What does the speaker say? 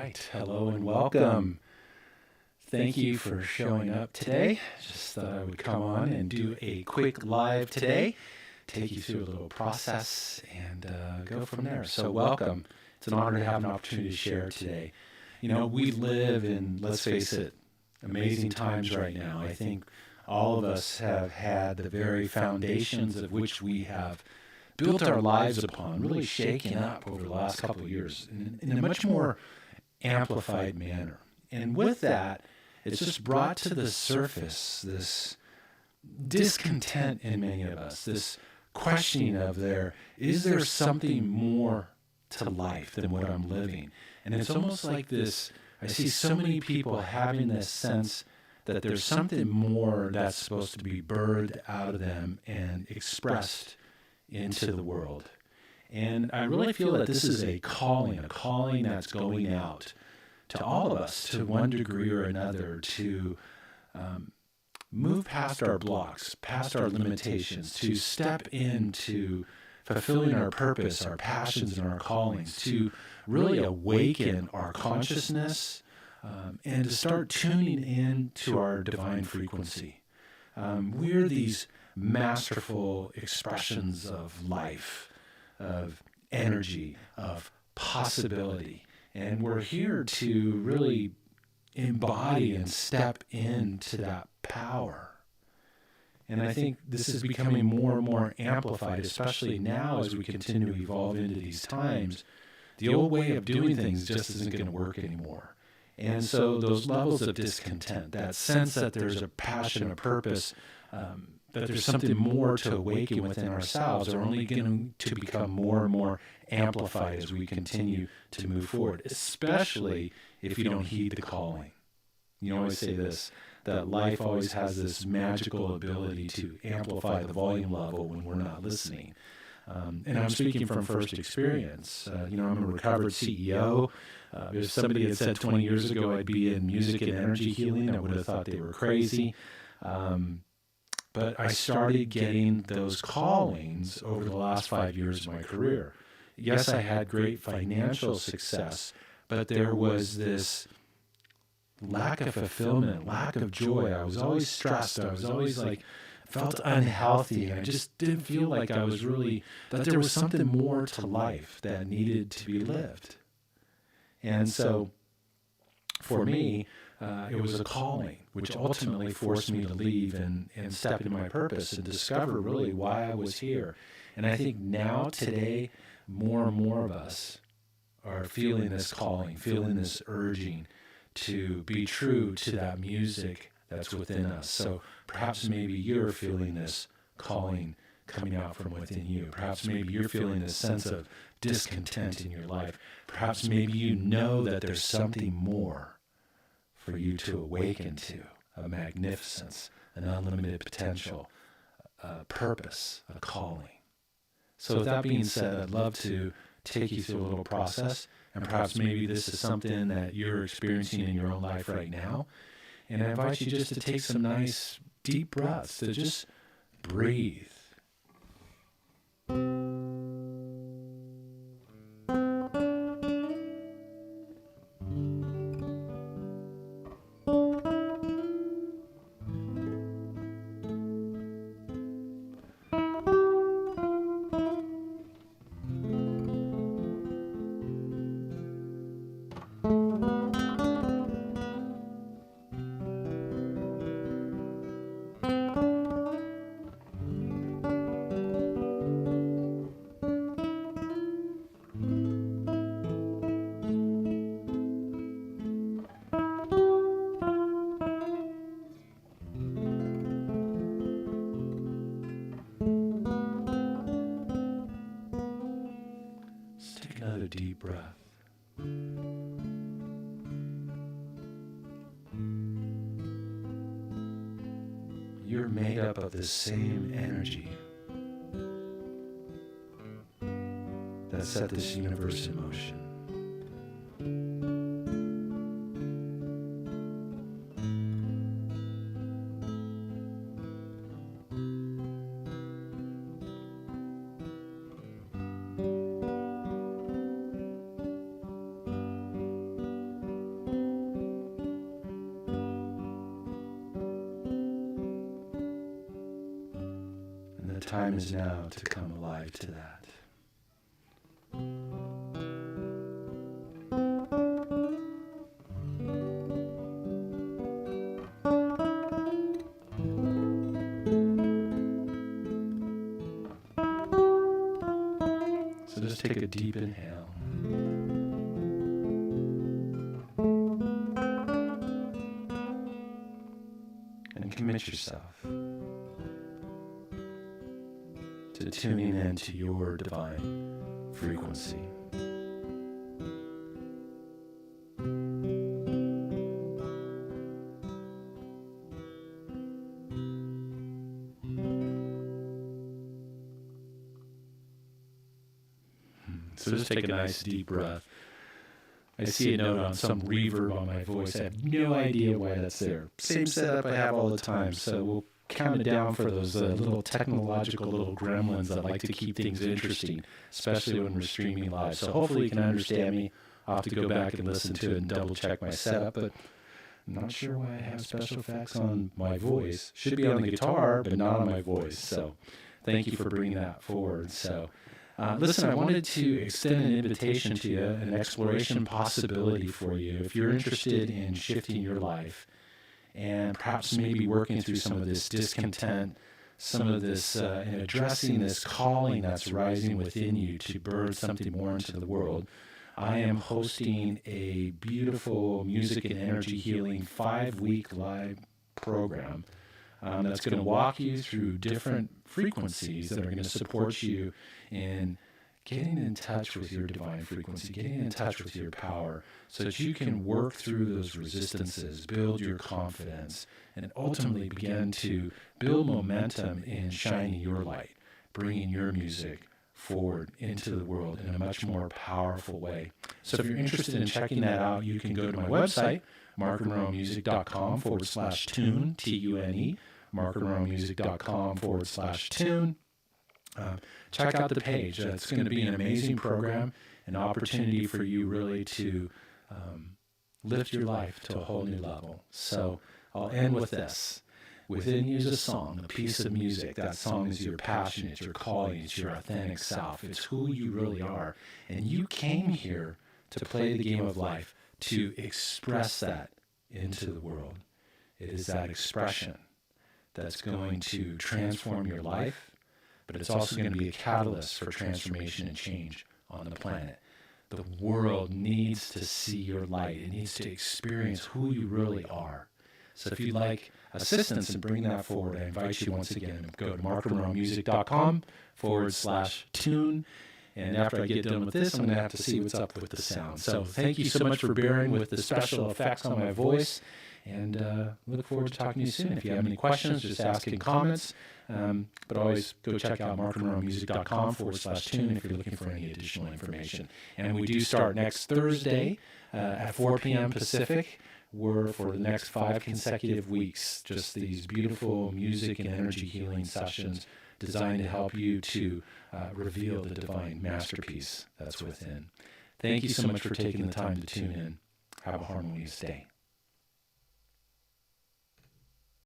right. Hello and welcome. Thank you for showing up today. Just thought I would come on and do a quick live today, take you through a little process and go from there. So welcome. It's an honor to have an opportunity to share today. You know, we live in, let's face it, amazing times right now. I think all of us have had the very foundations of which we have built our lives upon really shaken up over the last couple of years in a much more amplified manner. And with that, it's just brought to the surface this discontent in many of us, this questioning of is there something more to life than what I'm living? And it's almost like this, I see so many people having this sense that there's something more that's supposed to be birthed out of them and expressed into the world. And I really feel that this is a calling that's going out to all of us to one degree or another to move past our blocks, past our limitations, to step into fulfilling our purpose, our passions, and our callings, to really awaken our consciousness and to start tuning in to our divine frequency. We're these masterful expressions of life, of energy, of possibility. And we're here to really embody and step into that power. And I think this is becoming more and more amplified, especially now as we continue to evolve into these times. The old way of doing things just isn't going to work anymore. And so those levels of discontent, that sense that there's a passion, a purpose, that there's something more to awaken within ourselves are only going to become more and more amplified as we continue to move forward, especially if you don't heed the calling. You always say this, that life always has this magical ability to amplify the volume level when we're not listening. And I'm speaking from first experience. I'm a recovered CEO. If somebody had said 20 years ago I'd be in music and energy healing, I would have thought they were crazy. But I started getting those callings over the last 5 years of my career. Yes, I had great financial success, but there was this lack of fulfillment, lack of joy. I was always stressed. I was always felt unhealthy. And I just didn't feel like I was really, that there was something more to life that needed to be lived. And so for me, it was a calling, which ultimately forced me to leave and step into my purpose and discover really why I was here. And I think now, today, more and more of us are feeling this calling, feeling this urging to be true to that music that's within us. So perhaps maybe you're feeling this calling coming out from within you. Perhaps maybe you're feeling this sense of discontent in your life. Perhaps maybe you know that there's something more for you to awaken to, a magnificence, an unlimited potential, a purpose, a calling. So with that being said, I'd love to take you through a little process, and perhaps maybe this is something that you're experiencing in your own life right now. And I invite you just to take some nice deep breaths, to just breathe. Another deep breath. You're made up of the same energy that set this universe in motion. time is now to come alive to that. So just take a deep inhale. And commit yourself to tuning into your divine frequency. So just take a nice deep breath. I see a note on some reverb on my voice. I have no idea why that's there. Same setup I have all the time, so we'll count it down for those little technological little gremlins that like to keep things interesting, especially when we're streaming live. So hopefully you can understand me. I'll have to go back and listen to it and double check my setup, but I'm not sure why I have special effects on my voice. Should be on the guitar, but not on my voice. So thank you for bringing that forward. So listen, I wanted to extend an invitation to you, an exploration possibility for you. If you're interested in shifting your life and perhaps maybe working through some of this discontent, some of this, and addressing this calling that's rising within you to birth something more into the world, I am hosting a beautiful music and energy healing 5-week live program that's going to walk you through different frequencies that are going to support you in getting in touch with your divine frequency, getting in touch with your power so that you can work through those resistances, build your confidence, and ultimately begin to build momentum in shining your light, bringing your music forward into the world in a much more powerful way. So if you're interested in checking that out, you can go to my website, markromeromusic.com/tune, T-U-N-E, markromeromusic.com/tune. Check out the page. It's going to be an amazing program, an opportunity for you really to lift your life to a whole new level. So I'll end with this. Within you is a song, a piece of music. That song is your passion, it's your calling, it's your authentic self. It's who you really are. And you came here to play the game of life, to express that into the world. It is that expression that's going to transform your life, but it's also going to be a catalyst for transformation and change on the planet. The world needs to see your light. It needs to experience who you really are. So if you'd like assistance in bringing that forward, I invite you once again to go to markromeromusic.com/tune. And after I get done with this, I'm going to have to see what's up with the sound. So thank you so much for bearing with the special effects on my voice. And look forward to talking to you soon. If you have any questions, just ask in comments. But always go check out markromeromusic.com/tune if you're looking for any additional information. And we do start next Thursday at 4 p.m. Pacific. We're for the next 5 consecutive weeks, just these beautiful music and energy healing sessions designed to help you to reveal the divine masterpiece that's within. Thank you so much for taking the time to tune in. Have a harmonious day.